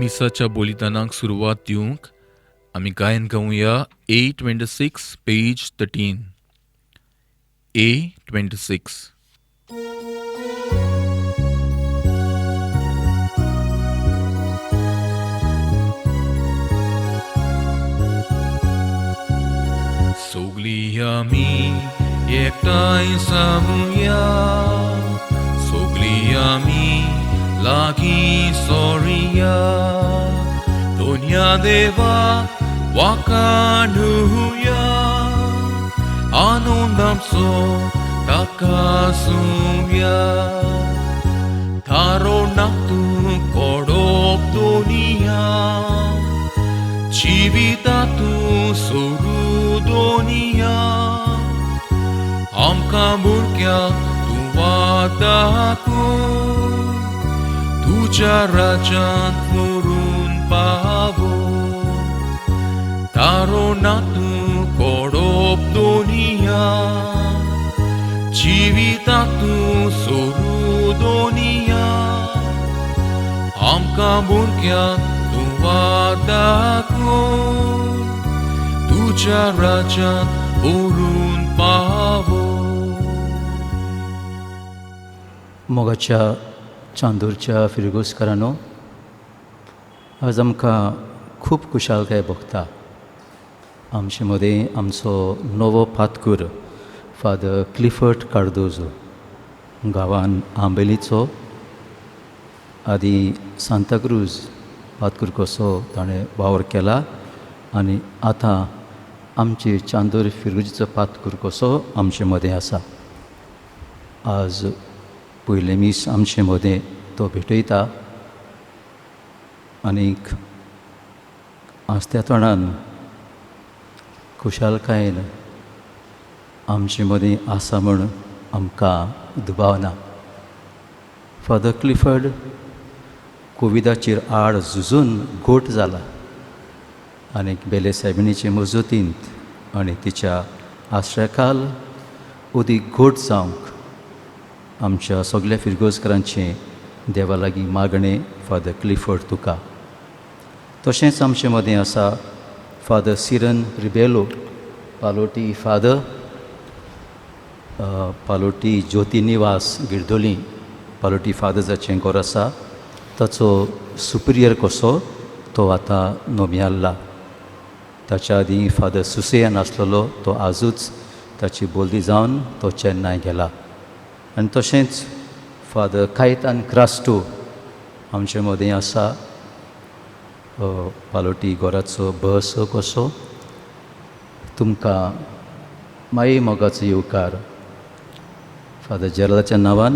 मिसाच्या बोलिदानाक सुरवात दिवंक आमी गायन गावया A26 पेज 13. A26. सगळी आमी एकठांय सांगुया, सगळी आमी लागीं सोरिया, दोनया देवा वाखाणुया, आनंदांचो ताका सुया, थारोवनाक तूं कोडोप दोनिया, जिवितांतूं सोडू दोनिया, आमकां भुरग्यांक तूं वादाकू, तुझ्या राज्यांत व्हरून पावो, तारोनातूं कोडोप दोनिया, जिवितांतूं सोडू दोनिया, आमकां भुरग्यांक तूं वादाकू, तुझ्या राज्यांत व्हरून पावो. मोगाच्या चांदूरच्या फिरगोसकारांनो, आज आमकां खूब खुशालकाय भोगता. आमचे मदें आमचो नवो पातकूर फादर क्लिफर्ड कार्दोजो गांवान आंबेलीचो आदी सांताक्रूज पातकूर कसो ताणें वावर केला आनी आतां आमचे चांदूर फिरगोजीचो पातकूर कसो आमचे मदें आसा. आज पयले मीस आमचे मदें तो भेटयता आनीक आसत्या तोंडान खुशालकायेन आमचे मदें आसा म्हूण आमकां दुबावना. फादर क्लिफर्ड कोविडाचेर आड झुजून गोट जाला आनीक बेले सायबिणीचे मजतींत आनी तिच्या आश्रयकाल उदीक गोट जावंक आमच्या सगळ्या फिरगोसकारांचें देवा लागीं मागणें फादर क्लिफर्ड तुका. तशेंच आमचे मदें आसा फादर सिरन रिबेलो, पालोटी फादर, पालोटी ज्योती निवास गिरदोली पालोटी फादर्साचें घर आसा. ताचो सुपिरियर कसो तो आतां नोमियाल्ला. ताच्या आदीं फादर सुसेयान आसलेलो, तो आजूच ताची बोलदी जावन तो चेन्नय गेला. आनी तशेंच फादर कायतान क्रास्टो आमचे मदें आसा, पालोटी घराचो बस कसो. तुमकां माये मोगाचो येवकार. फादर जेराच्या नांवान,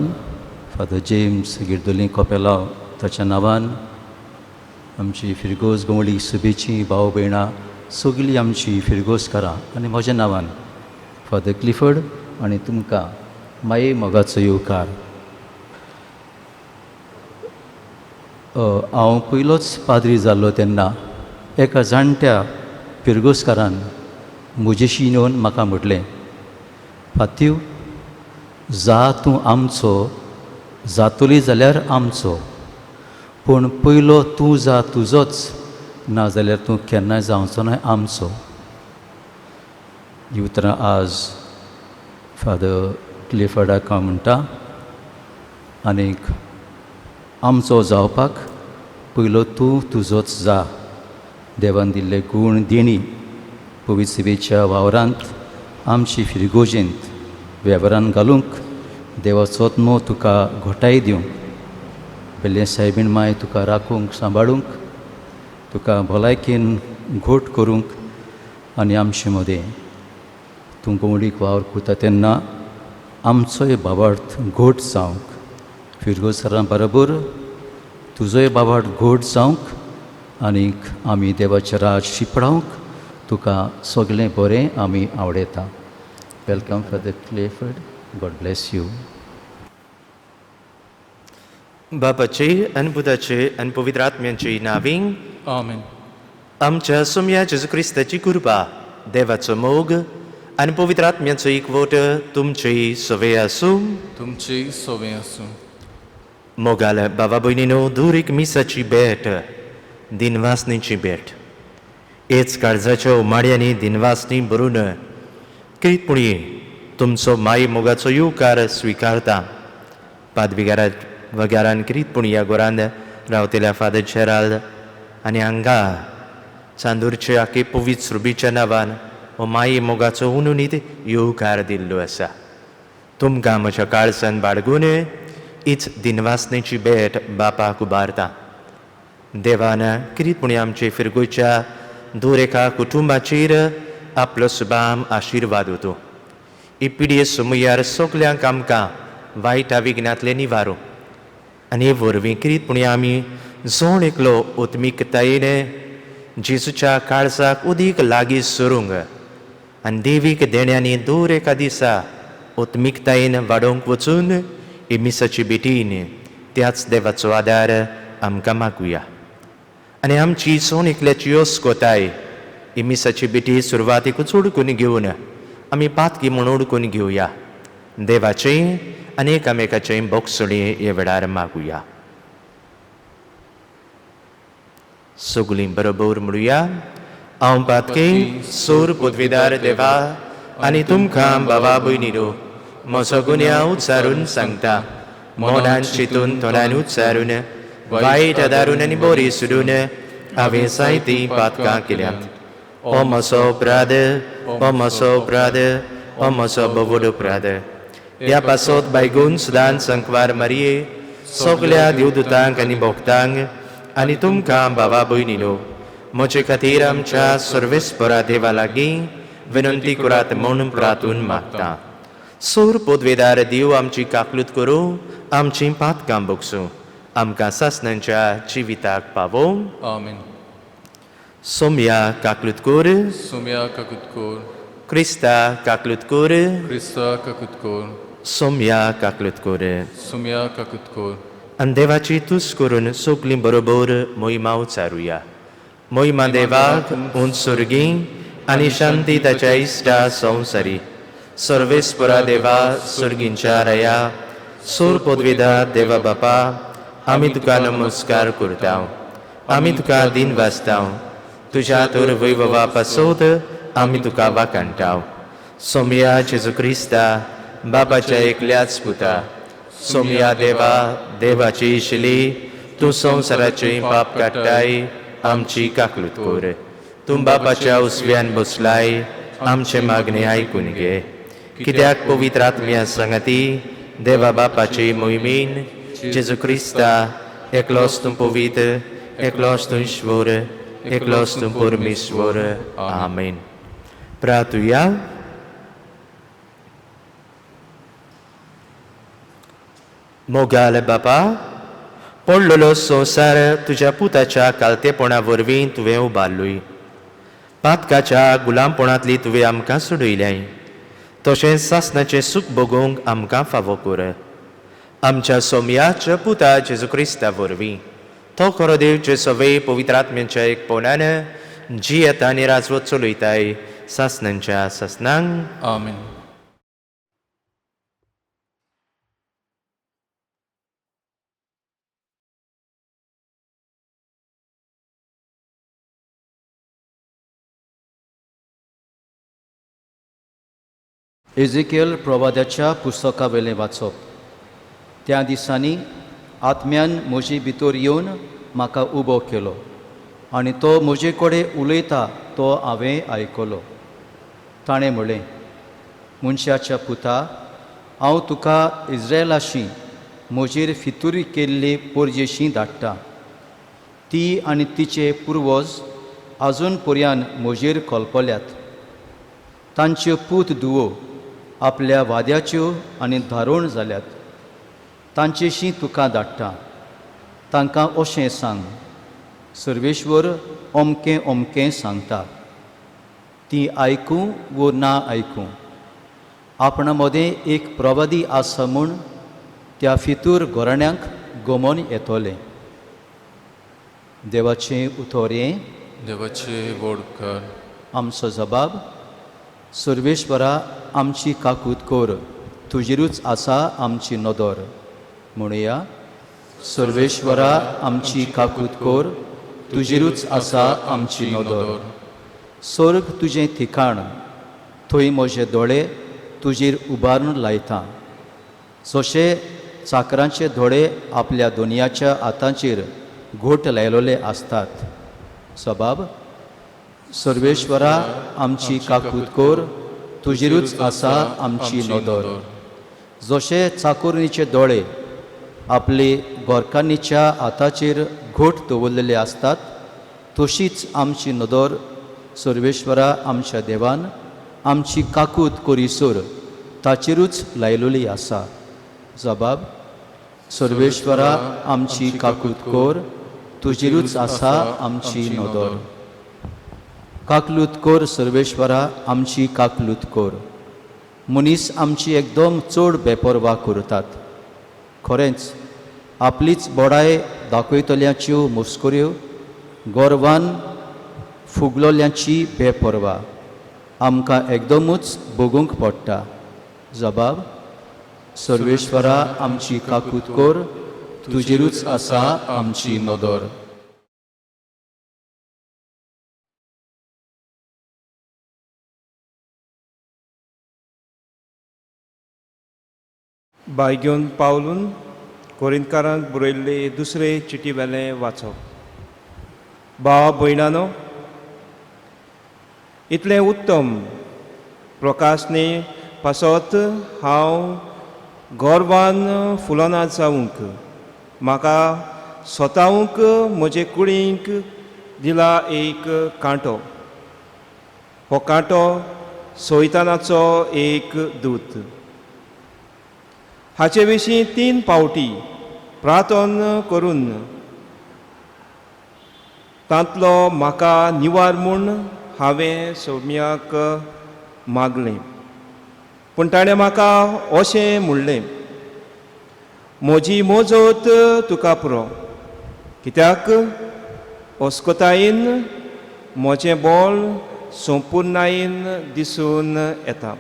फादर जेम्स गिरदोली कोपेलाव ताच्या नांवान, आमची फिरगोस गवळी सुबेची भाव भयणां सगळीं आमची फिरगोसकारां आनी म्हज्या नांवान फादर क्लिफर्ड आनी तुमकां माये मोगाचो येवकार. हांव पयलोच पाद्री जाल्लो तेन्ना एका जाणट्या फिरगोसकारान म्हजेशी येवन म्हाका म्हटलें, फातीव, जा तूं आमचो, जातली जाल्यार आमचो, पूण पयलो तूं जा तुजोच, नाजाल्यार तूं केन्नाय जावचो न्हय आमचो. ही उतरां आज फादर क्लिफर्डाक हांव म्हणटा. आनीक आमचो जावपाक पयलो तूं तुजोच जा. देवान दिल्ले गूण देणी पवित्र सेवेच्या वावरांत आमची फिरगोजेंत वेव्हारान घालूंक देवाचो नो तुका घोटाय दिवंक, बेल्ले सायबीण माय तुका राखूंक सांबाळूंक, तुका भलायकेन घोट करूंक आनी आमचे मदें तूं गवडीक वावर करता तेन्ना आमचोय बाबार्थ घोट जावंक, फिरगोसकारां बरोबर तुजोय बाबार्थ घोट जावंक आनीक आमी देवाचें राज शिपडावंक तुका सगळें बरें आमी आवडयता. Welcome father Clifford. God bless you. बापाचे आनी पुताचे आनी पवित्र आत्म्याचे नांवीं आमेन. आमच्या सोम्या जेजू क्रिस्ताची कृपा, देवाचो मोग आनी पवित्र आत्म्याचो एकवट तुमचे सवे आसूं. तुमचे सवे आसूं. मोगाल बाबा भयणीनो, दूर एक मिसाची भेट दिनवासनीची भेट. हेच काळजाच्या उमाड्यांनी दिनवासनी भरून क्रीतपुणी तुमचो माई मोगाचो येवकार स्विकारता. पादविगारा वगारान क्रीतपुणी ह्या गोरान रावतेल्या फादर जेराल्ड आनी हांगा चांदूरचे आखे पवित्र रुबीच्या नांवान हो माई मोगाचो उनुनीत येवकार दिल्लो आसा. तुमकां म्हज्या काळजान बाळगून हीच दिनवासनेची भेट बापाक उबारता. देवान क्रीतपुणी आमचे फिरगोच्या दुरेका कुटुंबाचेर आपलो सुबाम आशिर्वाद होतो. ही पिडये समयार सगल्यांक आमकां वायटा विघ्नांतले निवारो आनी हे वरवीं क्रीतपुणी आमी जोण एकलो ओत्मीकतायेन जेजूच्या काळजाक उदीक लागीं सरूंक आनी देवीक देण्यांनी दर एका दिसा ओत्मीकतायेन वाडोवंक वचून ही मिसाची बेटीन त्याच देवाचो आदार आमकां मागुया. आनी आमची सोन एकल्याची योस्कोताय ही मिसाची बेटी सुरवातेकूच उडकून घेवन आमी पातकी म्हूण उडकून घेवया. देवाचें आनी एकामेकाचें बोगसणी हे वेळार मागुया. सगलीं बरोबर म्हणुया. हांव पातकी सोर पदवीदार देवा आनी तुमकां बाबा भयणीनो म्हजो गुन्या उच्चारून सांगता. मोनान चिंतून तोंडान उच्चारून वायट आदारून आनी बरी सोडून हांवें जायतीं पातकां केल्यांत. हो म्हजो अपराध, हो म्हजो अपराध, हो म्हजो बोवड अपराध. ह्या पासत बायगून सुदान संकवार मारये सगल्या देवदूतांक आनी भक्तांक आनी तुमकां बाबा भयणीनो म्हजे खातीर आमच्या सर्वेस्परा देवा लागीं विनंती करात म्हूण प्रार्थून मागता. सोर पदवेदार देव आमची काकलूत करूं, आमचीं पातकां बोगसूं, आमकां सासणांच्या जिविताक पावो. आमीन. सोम्या काकलूत कर. सोम्या काकुतकोर. क्रिस्ता काकलूत कर. क्रिस्ता काकुतकोर. सोम्या काकलूत कर. सोम्या काकुतकोर. आनी देवाची तुस करून सगलीं बरोबर मोहिमा उच्चारुया. मोहिमा देवाक उंच सुर्गी आनी शांती ताच्या इश्टा संवसारी. सर्वेस्परा देवा सुर्गींच्या राया सोर पदवीदार देवा बापा आमी तुका नमस्कार करता. आमी तुका दिन वाजता. तुज्या तर वैभवा पासत आमी तुका वाखाणटा. सोम्या जेजू क्रिस्ता बापाच्या एकल्याच पुता. सोम्या देवा देवाची इशली तूं संवसाराचें पाप काडटाय आमची काकलूत कर. तूं बापाच्या उसव्यान बसलाय आमचे मागणे आयकून घे. कित्याक पवित्र आत्म्या सांगाती देवा बापाचे मोहिमेन जेजू क्रिस्ता एकलोच तूं पवित्र, एकलोच तूं ईश्वर, एकलोच तूं परमेश्वर. आमेन. प्रार्थुया. मोगाल बापा, पडलेलो संवसार तुज्या पुताच्या कालतेपणा वरवीं तुवें उबारलोय. पातकाच्या गुलामपणांतली तुवें आमकां सोडयल्याय. तशेंच सासणाचें सूख भोगूंक आमकां फावो कर. आमच्या सोम्याच्या पुता जेजू क्रिस्ता वरवीं तो खरो देव जे सगळे पवित्र आत्म्याच्या एकपणान जियेत आनी राजवत चलयताय सासणांच्या सासणांक. आमीन. एजिकेल प्रवाद्याच्या पुस्तका वेलें वाचप. त्या दिसांनी आत्म्यान म्हजे भितर येवन म्हाका उबो केलो आनी तो म्हजे कडेन उलयता तो हांवें आयकलो. ताणें म्हळें, मनशाच्या पुता, हांव तुका इस्रायलाशी म्हजेर फितूर केल्ली पोरजेशी धाडटा. ती आनी तिचे पुर्वज आजून पर्यान म्हजेर कोलपल्यात. तांच्यो पूत धुवो आपल्या वाद्याच्यो आनी धारोण जाल्यात. तांचेशी तुका धाडटा. तांकां अशें सांग, सर्वेश्वर अमकें अमकें सांगता. ती आयकूं वो ना आयकूं. आपणा मदें एक प्रवादी आसा म्हूण त्या फितूर घोराण्यांक गमोन येतोलें. देवाचें उतर हें. देवाचे वड कर. आमचो जबाब, सर्वेश्वरा आमची काकूत कर, तुजेरूच आसा आमची नदर. म्हणुया, सर्वेश्वरा आमची काकूत कर, तुजेरूच आसा आमची नदर. स्वर्ग तुजें ठिकाण, थंय म्हजे दोळे तुजेर उबारून लायता. जशे चाकरांचे दोळे आपल्या दोनयाच्या हातांचेर घोट लायलोले आसतात. सबाब, सर्वेश्वरा आमची काकूत कोर, तुजेरूच आसा आमची नदर. जशे चाकुरणीचे दोळे आपले गोरकान्नीच्या हाताचेर घोट दवरलेले आसतात, तशीच आमची नदर सर्वेश्वरा आमच्या देवान आमची काकूत कोरीसोर ताचेरूच लायलोली आसा. जबाब, सर्वेश्वरा आमची काकूत कोर, तुजेरूच आसा आमची नदर. काकलूत कोर सर्वेश्वरा आमची काकलूत कोर. मनीस आमची एकदम चड बेपरवा करतात. खरेंच आपलीच बोडाय दाखयतल्यांच्यो मस्कऱ्यो, गोरवान फुगलोल्यांची बेपरवा आमकां एकदमूच भोगूंक पडटा. जबाब, सर्वेश्वरा आमची काकूत कोर, तुजेरूच आसा आमची नदर. बायग्योन पावलून कोरिंतकारांक बरयल्ले दुसरे चिटी वेलें वाचप. भाव भयणानो, इतलें उत्तम प्रकाशने पासत हांव गोरवान फुलोना जावंक म्हाका स्वतावूंक म्हजे कुडींक दिला एक कांटो. हो कांटो सोयतानाचो एक दूत. हाचे विशीं 3 फावटी प्रार्थन करून तांतलो म्हाका निवार म्हूण हांवें सौम्याक मागलें. पूण ताणें म्हाका अशें म्हणलें, म्हजी मोजत तुका पुरो, कित्याक अस्कोतायेन म्हजें बोल संपूर्णायेन दिसून येता.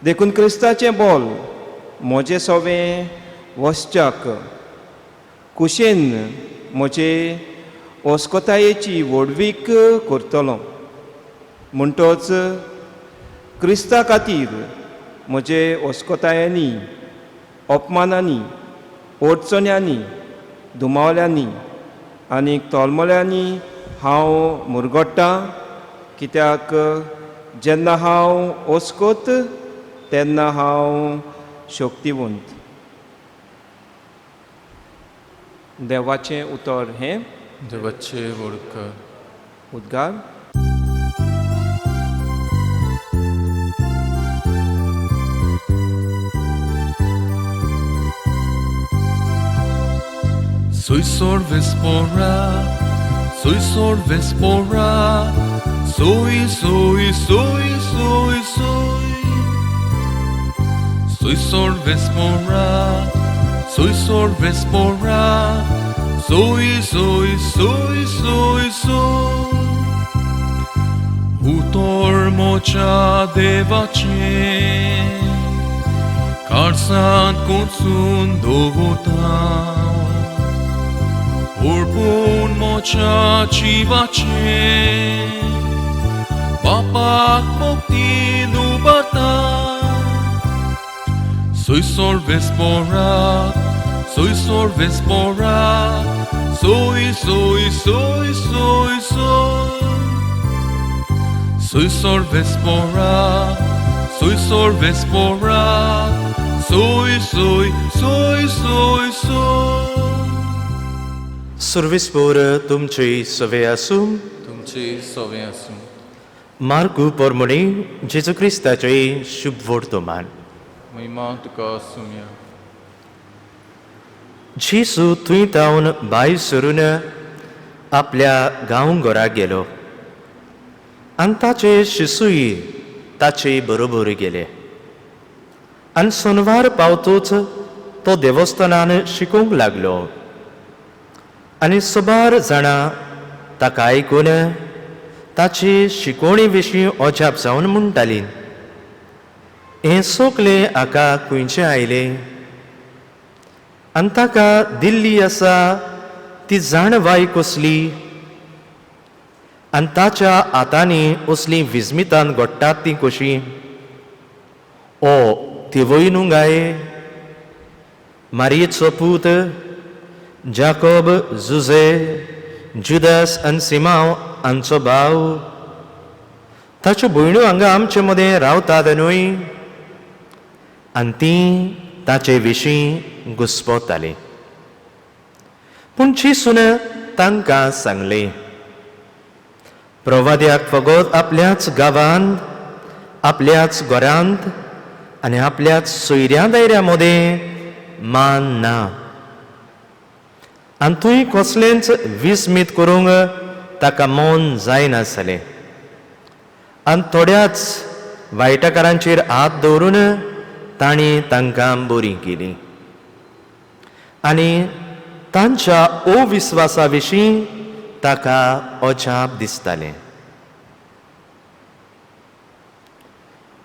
देखून क्रिस्ताचें बोल म्हजें सवें वसच्याक कुशेन म्हजे अस्कोतायेची व्हडवीक करतलो. म्हणटोच क्रिस्ता खातीर म्हजे अस्कोतायांनी, अपमानांनी, अडचण्यांनी, दुमावल्यांनी आनी तोलमोल्यांनी हांव मुरगोडटां. कित्याक जेन्ना हांव अस्कोत तेन्ना हांव शक्तिवंत. देवाचें उतर हें देवाचे वळखकार. उद्गार. Soy vespora, soy vespora, soy, soy, soy, soy, soy. Soy vespora, soy vespora, soy, soy, soy, soy, soy. Utor mocha devace, karsan kunsun dovota. Orbun mocha chivache, papak mokti nubata. Soy vespora, soy vespora, soy, soy, soy, soy, soy. Soy vespora, soy vespora, soy, soy, soy, soy, soy. सर्वेस्पोर तुमचे सवे आसूं. तुमचे सवे आसूं. मार्कू पोरमुणे जेजू क्रिस्ताचे शुभ वर्तमान. महिमा तुका सुम्या. जेजू थंय तावन भायर सरून आपल्या गांवघराक गेलो आनी ताचे शिसूय ताचे बरोबर गेले. आनी सोनवार पावतोच तो देवस्थानान शिकोवंक लागलो. आनी सुमार जाणां ताका आयकून ताचे शिकोवणे विशीं अजाप जावन म्हणटालीं, हें सोगलें हाका खंयचें आयलें आनी ताका दिल्ली आसा ती जाणवाय कसली आनी ताच्या हातांनी असली विस्मितान घडटात ती कशी. ओ तिवूय न्हू गाय, मारयेचो पूत जाकोब, जुझे, जुदास आनी सिमांव हांचो भाव, ताच्यो भयण्यो हांगा आमचे मदें रावतात न्हय. आनी ती ताचे विशीं घुस्पताली. पूण जेसून तांकां सांगलें, प्रवाद्याक फकत आपल्याच गांवांत, आपल्याच घरांत आनी आपल्याच सोयऱ्या दायऱ्या मदें मान ना. आनी थंय कसलेंच विस्मीत करूंक ताका मौन जायनासलें. आनी थोड्याच वायटकारांचेर हात दवरून तांणी तांकां बरीं केलीं. आनी तांच्या अविस्वासा विशीं ताका अजाप दिसतालें.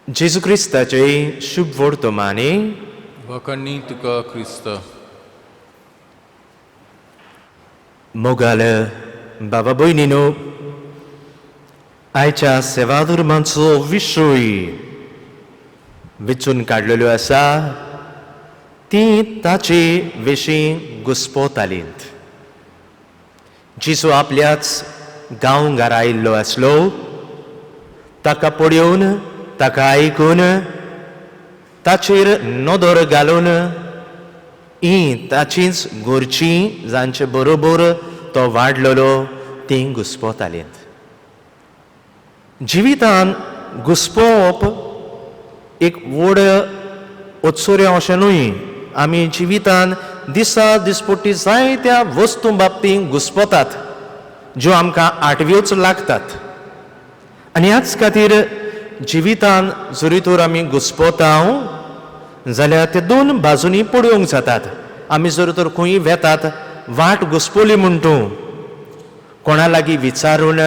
जेजू क्रिस्ताचे शुभ वर्तमाने. वखणी तुका क्रिस्त. मोगाल बाबा भयणीनो, आयच्या सेवा धर्माचो विशय वेचून काडलेल्यो आसा ती ताचे विशीं घुस्पतालींत. जेजू आपल्याच गांवघरा आयिल्लो आसलो. ताका पळोवन, ताका आयकून, ताचेर नदर घालून ही ताचीच घरचीं जांचे बरोबर तो वाडलेलो तीं घुस्पतालींत. जिवितान घुस्पोवप एक व्हड उत्सुर्य अशें न्हय. आमी जिवितान दिसा दिसपट्टी जायत्या वस्तू बाबतींत घुस्पतात ज्यो आमकां आठव्योच लागतात. आनी ह्याच खातीर जिवितान जरी तर आमी घुस्पता जाल्यार ते दोन बाजूनी पळोवंक जातात. आमी जर तर खंय वेतात, वाट घुस्पली म्हूण तूं कोणा लागीं विचारून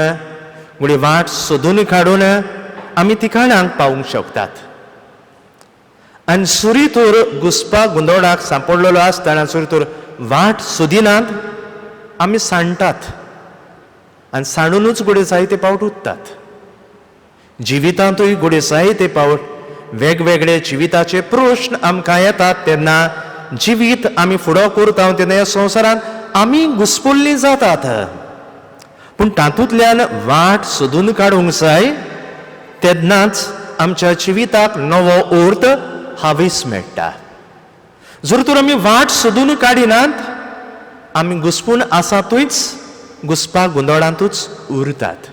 म्हणजे वाट सोदून काडून आमी ठिकाणांक पावूंक शकतात. आनी जरी तर घुस्पाक गुंदोडाक सांपडलेलो आसतना जरी तर वाट सोदिनात, आमी सांडटात आनी सांडूनच घोडे जायते फावट उरतात. जिवितांतूय घोडे जायते फावट वेगवेगळे जिविताचे प्रश्न आमकां येतात तेन्ना जिवीत आमी फुडो करता तेन्ना ह्या संवसारांत आमी घुस्पल्लीं जातात. पूण तातूंतल्यान वाट सोदून काडूंक जाय तेन्नाच आमच्या जिविताक नवो अर्थ हावीस मेळटा. जर तर आमी वाट सोदून काडिनात, आमी घुस्पून आसातूच घुस्पाक गुंदोडांतूच उरतात.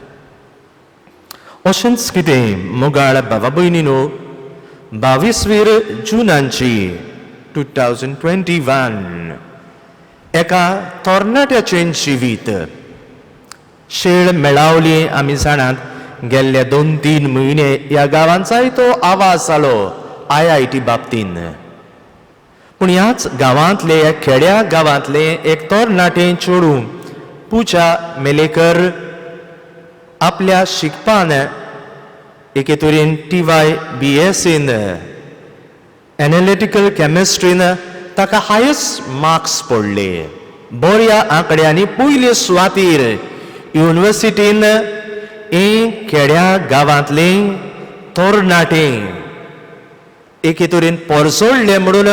अशेंच कितें मोगाळ भावा भयणीनो, 22 जुनाची 2021 एका तरणाट्याचें जिवीत शेळ मेळावली. आमी जाणात गेल्ले 2-3 म्हयने ह्या गांवांत जायतो आवाज जालो IIT बाबतीन. पूण ह्याच गांवांतले, ह्या खेड्या गांवांतले एक तरणाटें चेडूं पुजा मेलेकर आपल्या शिकपान एके तरेन TY BSc एनालिटिकल केमिस्ट्रीन ताका हायेस्ट मार्क्स पडले. बऱ्या आंकड्यांनी पयले सुवातेर युनिवर्सिटीन खेड्या गांवांतले तरणाटें एके तरेन परसोडले म्हणून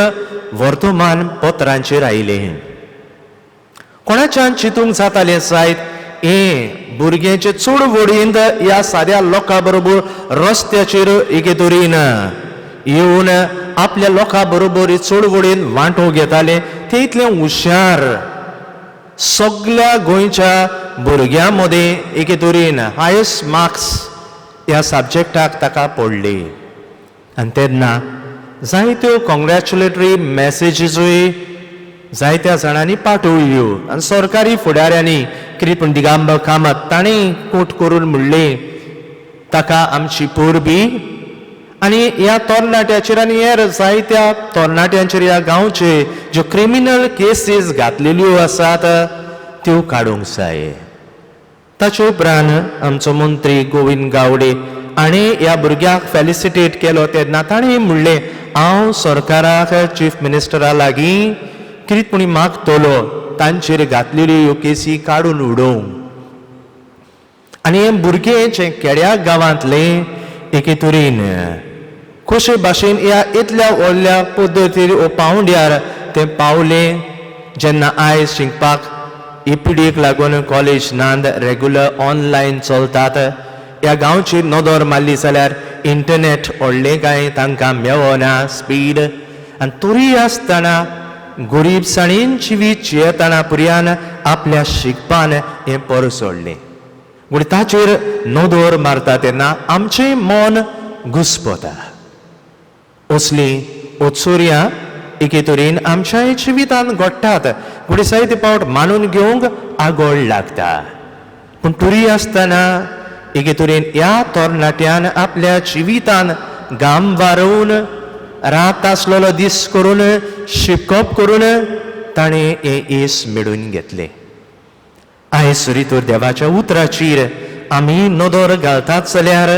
वर्तमान पत्रांचेर आयले. कोणाच्यान चिंतूंक जातालें जायत भुरग्यांचे चडवडींत ह्या साद्या लोकां बरोबर रस्त्याचेर एके तरेन येवन आपल्या लोकां बरोबर चडवडीन वांटो घेताले. ते इतले हुशार सगळ्या गोंयच्या भुरग्यां मदें एके तरेन हायेस्ट मार्क्स ह्या सब्जेक्टाक ताका पडले. आनी तेन्ना जायत्यो कॉंग्रॅच्युलेटरी मॅसेजीसूय जायत्या जाणांनी पाठवल्यो. आनी सरकारी फुडाऱ्यांनी कितें पूण दिगंबर कामत ताणें कोट करून म्हणलें ताका आमची पोरबी. आनी ह्या तरणाट्याचेर आनी हेर जायत्या तरणाट्यांचेर ह्या गांवचे ज्यो क्रिमिनल केसीस घातलेल्यो आसात त्यो काडूंक जाय. ताचे उपरांत आमचो मंत्री गोविंद गावडे हाणें ह्या भुरग्याक फेलिसिटेट केलो तेन्ना ताणें म्हणलें हांव सरकाराक चीफ मिनिस्टरा लागीं कितें पूण मागतलो तांचेर घातलेल्यो ह्यो केसी काडून उडोवंक. आनी हे भुरगे जे केड्या गांवांतले एके तरेन कशे भाशेन ह्या इतल्या व्हडल्या पद्दतीर वो पावंड्यार ते पावले जेन्ना आयज शिकपाक ही पिडीक लागून कॉलेज नांद रेगुलर ऑनलायन चलतात. ह्या गांवचेर नदर मारली जाल्यार इंटरनेट व्हडलें कांय तांकां मेळना स्पीड. आनी तरी आसतना गरीबसाणीन जिवीत जियेतना पुर्यान आपल्या शिकपान हें पर सोडलें. पूण ताचेर नदर मारता तेन्ना आमचें मन घुस्पता. असली उत्सुर्यां एके तरेन आमच्याय जिवितांत घडटात. पूण जायते फावट मानून घेवंक आगोळ लागता. पूण तरी आसतना एके तरेन ह्या तरणाट्यान आपल्या जिवितान घाम वारोवन रात आसलेलो दीस करून शिकप करून ताणें हें येस मेळून घेतलें. आयज रितूर देवाच्या उतराचेर आमी नदर घालतात जाल्यार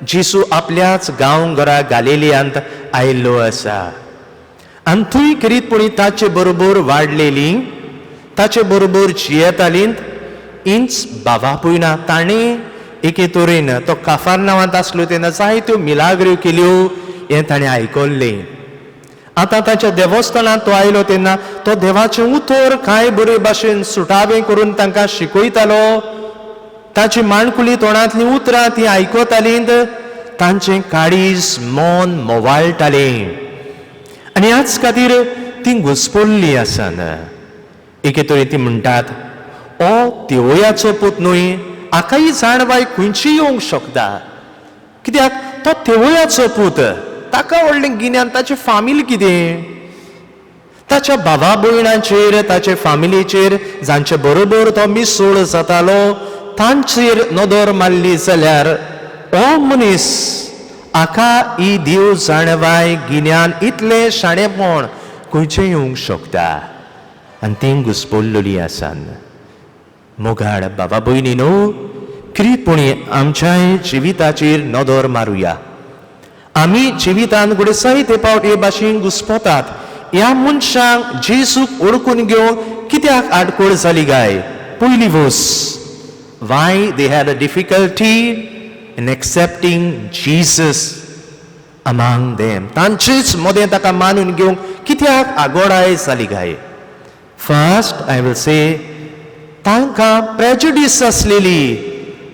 जेसू आपल्याच गांवघरा गालिलियांत आयिल्लो आसा. आनी थंय करीतपणी ताचे बरोबर वाडलेली ताचे बरोबर जियेतालीं इंच बाबापूय ना. ताणें एके तरेन तो काफारनावांत आसलो तेन्ना जायत्यो मिलाग्र्यो केल्यो हें ताणें आयकल्लें. आतां ताच्या देवस्थानांत तो आयलो तेन्ना तो देवाचें उतर कांय बरे भाशेन सुटावें करून तांकां शिकयतालो. ताची माणकुली तोंडांतलीं उतरां तीं आयकतालीं तांचें काळीज मन मोवाळटालें. आनी ह्याच खातीर तीं घुस्पल्लीं आसान. एके तरेन तीं म्हणटात हो तेवयाचो पूत न्हय, हाकाय जाणबाय खंयची येवंक शकता. कित्याक तो तेवयाचो पूत, ताका व्हडलें गिन्यान, ताची फामील कितें. ताच्या भावा भयणांचेर ताचे फामिलीचेर जांचे बरोबर तो मिसळ जातालो तांचेर नदर मारली जाल्यार हो मनीस हाका ही देव जाणवाय गिन्यान इतलें शाणेपण खंयचें येवंक शकता. आनी तीं घुस्पल्लोलीं आसान. मोगाळ बाबा भयणीनो, किरीतपणी आमच्याय जिविताचेर नदर मारुया. आमी जिवितांत घडये जायते फावट हे भाशेन घुस्पतात. ह्या मनशांक जेजूक ओळखून घेवंक कित्याक आडखळ जाली काय. पयली वस, why they had a difficulty in accepting Jesus among them. तांचेच मदें ताका मानून घेवंक कित्याक आगोडाय जाली काय. फर्स्ट आय विल से, तांकां प्रेजुडीस आसलेली,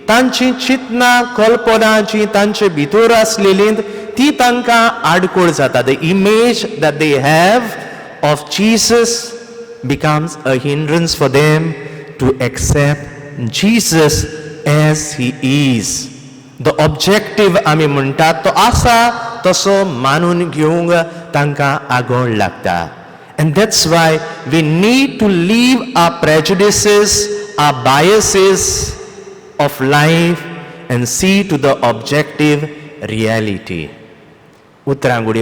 तांची चिंतना कल्पना जी तांचे भितर आसलेली ती तांकां आडखळ जाता. The image that they have of Jesus becomes a hindrance for them to accept Jesus as he is. The objective आमी म्हणटात तो आसा तसो मानून घेवंक तांकां आगोळ लागता. And that's why we need to leave our prejudices, our biases of life and see to the objective reality. उतरांगुडे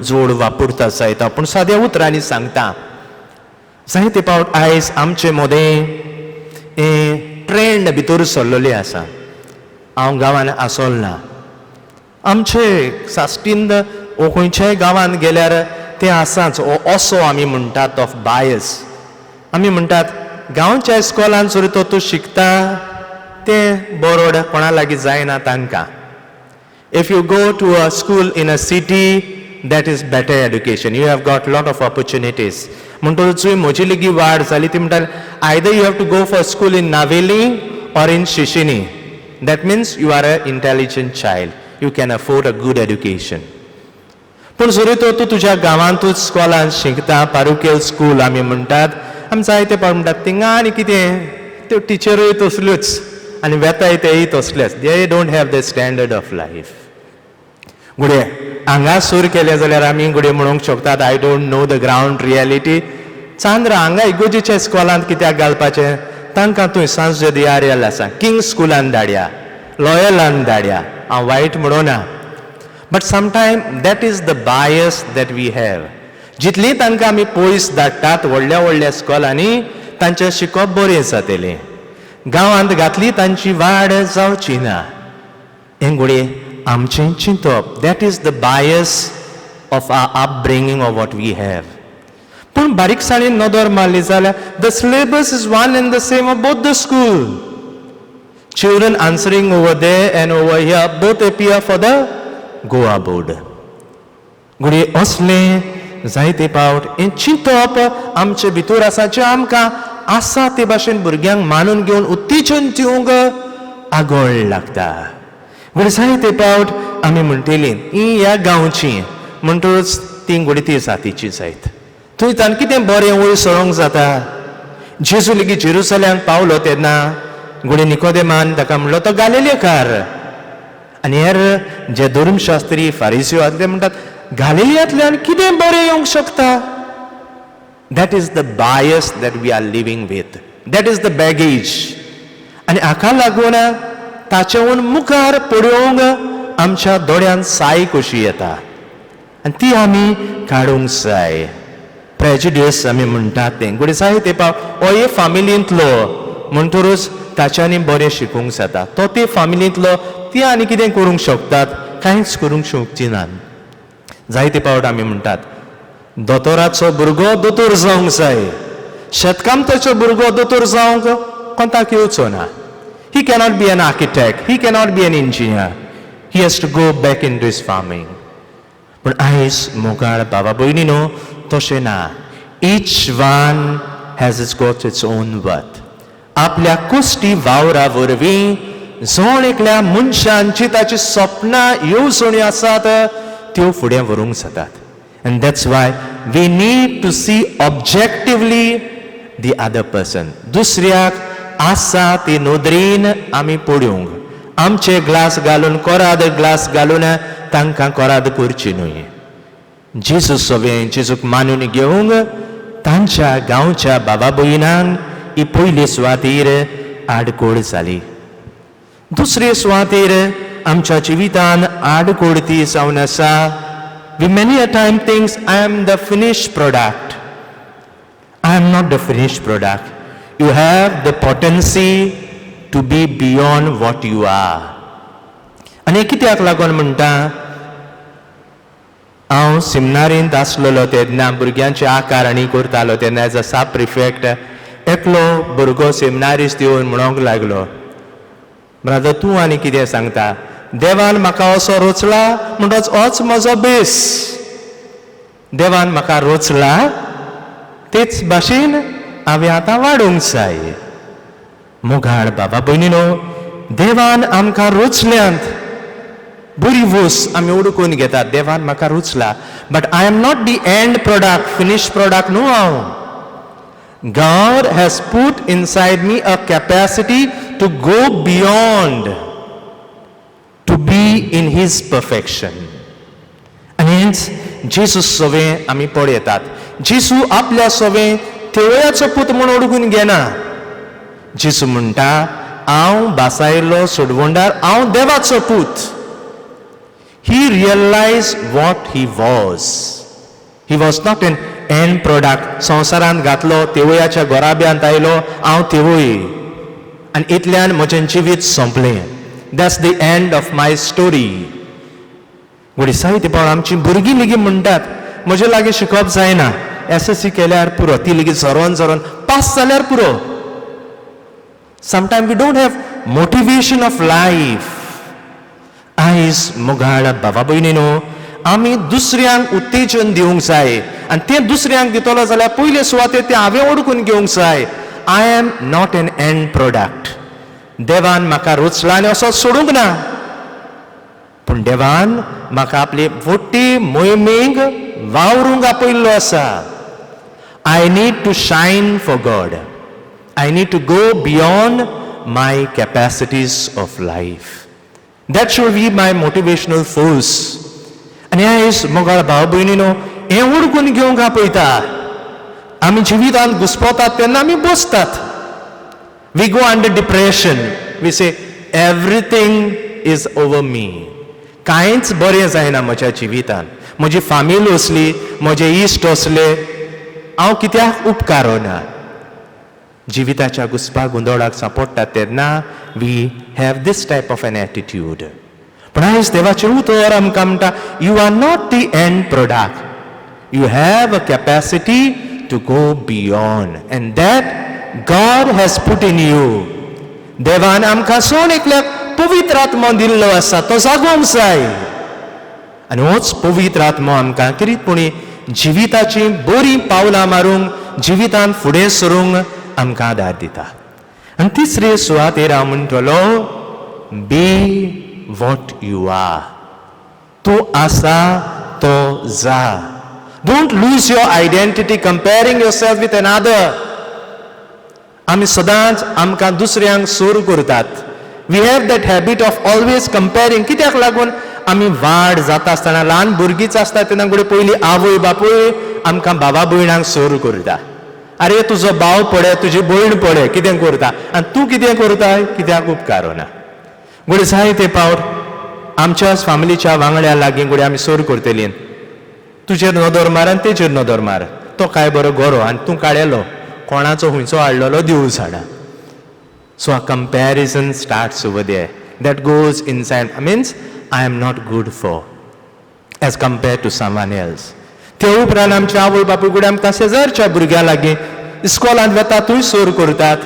जोड वापरता जायता, पूण साद्या उतरांनी सांगता. जायते फावट आयज आमचे मदें ट्रेंड भितर सरलेले आसा. हांव गांवांत आसोल ना. आमचे साश्टींत वो खंयच्याय गांवांत गेल्यार ते आसाच. असो आमी म्हणटात ऑफ बायस. आमी म्हणटात गांवच्या इस्कॉलांत जर तो तूं शिकता तें बरोड कोणा लागीं जायना तांकां. If you go to a school in a city that is better education, you have got lot of opportunities. म्हणटकूच म्हजी लेगी वाड जाली ती म्हणटात either you have to go for school in Naveli or in शिशिनी. That means you are a intelligent child, you can afford a good education. पूण जरी तो तूं तुज्या गांवांतूच स्कॉलांत शिकता, पारुकेल स्कूल आमी म्हणटात, आमी जायते फावट म्हणटात थिंगा आनी कितें त्यो टिचरूय तसल्योच आनी वेताय तेय तसलेच. They don't have the standard of life. घुडे हांगा सूर केले जाल्यार आमी घुडे म्हणूंक शकतात I don't know the ground reality. चांद्र हांगा इगोजेच्या स्कॉलांत कित्याक घालपाचें, तांकां थंय सांजचे दियारेल आसा. किंग स्कुलांत धाडया, लॉयलांत धाडया. हांव वायट म्हणोना. But sometimes that is the bias that we have. जितली तांकां आमी पयस धाडटात व्हडल्या व्हडल्या स्कॉलांनी तांचें शिकप बरें जातलें. गांवांत घातली तांची वाड जावची ना. हें घोडये आमचें चिंतप. That is the bias of our upbringing of what we have. पूण बारीकसाणेन नदर मारली जाल्यार the syllabus is one and the same of both the school. Children answering over there and over here both appear for the Goa board. गुडी असले जायते पावट हें चिंतप आमचे भितर आसा जें आमकां आसा ते भाशेन भुरग्यांक मानून घेवन उत्तेजन दिवंक आगोळ लागता. गुडी जायते पावट आमी म्हणटलीं ही ह्या गांवची म्हणटच ती गुडी ती जातीची जायत. थंय तांकां कितें बरें वयर सरोंक जाता. जेजू लेगीत जेरुसलेमांत पावलो तेन्ना गुडी निकोदेमान ताका म्हणलो तो गालिलेकार. आनी हेर जे धर्मशास्त्री फारिसी आसा ते म्हणटात गालिलियांतल्यान कितें बरें येवंक शकता. That is the bias that we are living with. That is the baggage. आनी हाका लागून ताचेवन मुखार पळोवंक आमच्या दोळ्यांत साय कशी येता आनी ती आमी काडूंक जाय. प्रेजुडियस आमी म्हणटात तें गुडी जायते पाव हो हे फामिलींतलो म्हणटरूच ताच्यांनी बरें शिकूंक जाता. तो ते फामिलींतलो ती आनी कितें करूंक शकतात कांयच करूंक शकची नात. जायते पावट आमी म्हणटात दोतोराचो भुरगो दोतोर जावंक जाय. शेतकामताचो भुरगो दोतोर जावंक कोंताक येवचो ना. He cannot be an architect. He cannot be an engineer. He has to go back into his farming. पूण आयज मोगाळ बाबा भयणीनो तशें ना. Each one has its got its own worth. आपल्या कुस्टी वावरा वरवीं जोण एकल्या मनशांची ताची सपनां येवजण्यो आसात त्यो फुडें व्हरूंक जातात. And that's why we need to see objectively the other person. दुसऱ्याक आसा ती नदरेन आमी पळोवंक. आमचे ग्लास घालून कोराद ग्लास घालून तांकां कोराद करची न्हय. जेजू सवें जेजूक मानून घेवंक तांच्या गांवच्या बाबा भयणांक ही पयली सुवातेर आडकोड जाली. दुसरे सुवातेर आमच्या जिवितान आडकोड ती जावन आसा. We many a time thinks I am the finished product. I am not the finished product. You have the potency to be beyond what you are. आनी कित्याक लागून म्हणटा हांव सेमिनारींत आसलेलो तेन्ना भुरग्यांची आकारणी करतालो तेन्ना एज अ सब प्रिफेक्ट एकलो भुरगो सेमिनारिस्ट येवन म्हणोंक लागलो ब्रदर तूं आनी कितें सांगता. देवान म्हाका असो रोचला म्हणटच होच म्हजो बेस. देवान म्हाका रोचला तेच भाशेन हांवें आतां वाडोवंक जाय. मोगाळ बाबा भयणीनो देवान आमकां रोचल्यांत बरी वोस आमी ओडकून घेतात. देवान म्हाका रुचला but I am not the end product finish product न्हू हांव. God has put inside me a capacity to go beyond, to be in His perfection. And hence, Jesus सवें आमी पळयतात. जेजू आपल्या सवें तेवयाचो पूत म्हूण ओडकून घेना. जेजू म्हणटा हांव बासायलो सोडवंडार हांव देवाचो पूत. He realized what he was. He was not an end product. संवसारांत घातलो तेवयाच्या गोराब्यांत आयलो हांव तेवय आनी इतल्यान म्हजें जिवीत सोंपलें. That's the end of my story. गुडी साहित्य पावण आमची भुरगीं लेगीत म्हणटात म्हजे लागीं शिकप जायना. SSC केल्यार पुरो. ती लेगीत झरोन झरोन पास जाल्यार पुरो. Sometime we don't have motivation of life. आयज मोगाळ बाबा भयणीनो आमी दुसऱ्यांक उत्तेजन दिवंक जाय आनी तें दुसऱ्यांक दितलो जाल्यार पयले सुवातेर तें हांवें ओडकून घेवंक जाय. I am not an end product. देवान म्हाका रुचला आनी असो सोडूंक ना. पूण देवान म्हाका आपली व्हडटी मोहिमेक वावरूंक आपयल्लो आसा. I need to shine for God. I need to go beyond my capacities of life. That should be my motivational force. आनी आयज मोगाळ भाव भयणीनो हें उडकून घेवंक आपयता. आमी जिवितांत घुस्पतात तेन्ना आमी बसतात. We go under depression. We say everything is over me. कांयच बरें जायना म्हज्या जिवितांत. म्हजी फामील असली म्हजे इश्ट असले हांव कित्याक उपकारोना. जिविताच्या घुस्पा गुंदोळाक सांपडटात तेन्ना we have this type of an attitude. पण आयज देवाचें उतर आमकां म्हणटा you are not the end product. You have a capacity to go beyond. And that God has put in you. देवान आमकां सोन एकल्याक पवित्र आत्मो दिल्लो आसा, तो जागोंक जाय. आनी होच पवित्र आत्मो आमकां किरीतपणी जिविताची बरी पावलां मारूंक, जिवितांत फुडें सरूंक आमकां आदार दिता. आनी तिसरे सुवातेर हांव म्हणटलो, बी वॉट यू आर. तूं आसा तो जा. Don't lose your identity comparing yourself with another. आमी सदांच आमकां दुसऱ्यांक सोर करतात. We have that habit of always comparing. कित्याक लागून आमी वाड जाता आसतना, ल्हान भुरगींच आसता तेन्ना घडये पयलीं आवय बापूय आमकां भावा भयणांक सोर करता. आरे तुजो भाव पळय, तुजी भयण पळय कितें करता, आनी तूं कितें करताय, कित्याक उपकारो ना. घडये जायते फावट आमच्याच फामिलीच्या वांगड्या लागीं घडये आमी सोर करतलीं. तुजेर नदर मार आनी तेजेर नदर मार. तो काय बरो गोरो आनी तूं काडेलो, कोणाचो हुंयचो हाडलेलो दिवूस हाडा. So a comparison starts over there. That goes inside. Means I am not good for as compared to someone else. ते उपरांत आमच्या आवय बापूय कडेन आमकां शेजारच्या भुरग्यां लागीं इस्कॉलांत वेता थंय सोर करतात.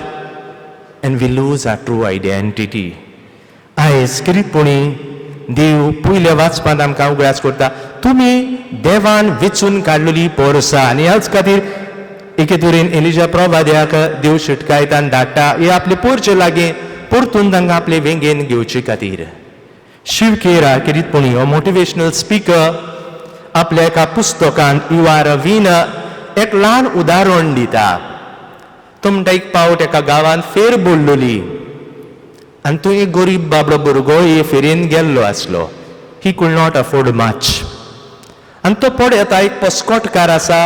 And we lose our true identity. आयज किरीतपणी देव पयले वाचपांत आमकां उगडास करता, तुमी देवान वेंचून काडलेली पोरसां. आनी ह्याच खातीर एके तरेन एलिजा प्रवाद्याक देव शिटकायतान धाडटा, हे आपले पोरचे लागीं परतून तांकां आपले वेंगेन घेवचे खातीर. शिव खेरा किरीतपणी हो मोटिवेशनल स्पीकर आपल्या एका पुस्तकांत यू आर अ विनर एक ल्हान उदाहरण दिता. तो म्हणटा, एक पावट एका गांवांत फेर बोल्लोली आनी थंय एक गरीब बाबडो भुरगो हे फेरेन गेल्लो आसलो. ही कूड नॉट अफोर्ड मच. आनी तो पळयता एक पस्कोटकार आसा,